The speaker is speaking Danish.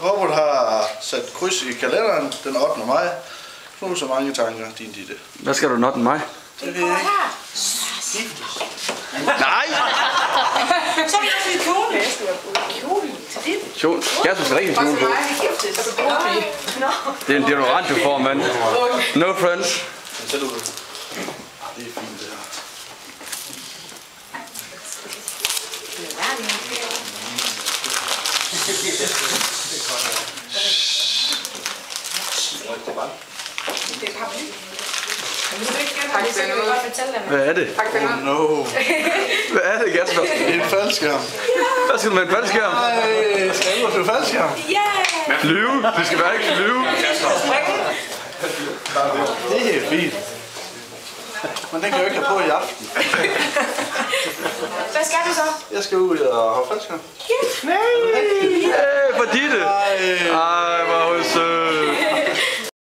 Robert har sat kryds i kalenderen den 8. maj. Nu så mange tanker, din Ditte. Hvad skal du den 8. maj? Det ved jeg ikke. Nej! Så vil jeg sige kjole. Jeg skal være kjole til dit. Kjole? Jeg synes rigtig kjole på. Det er en deodorant, du får, mand. No friends. Det er fint, det her. Det er paraply. Så kan vi godt fortælle dem. Hvad er det? Oh no. Hvad er det, Gasper? Det er en faldskærm. Hvad skal du med en faldskærm? Nej, skal du til faldskærm? Yeah! Flyve. Det skal være ikke flyve. Det er fint. Men den kan jeg jo ikke have på i aften. Hvad skal du så? Jeg skal ud og have faldskærm. Ja. Nej! For Ditte. Ej.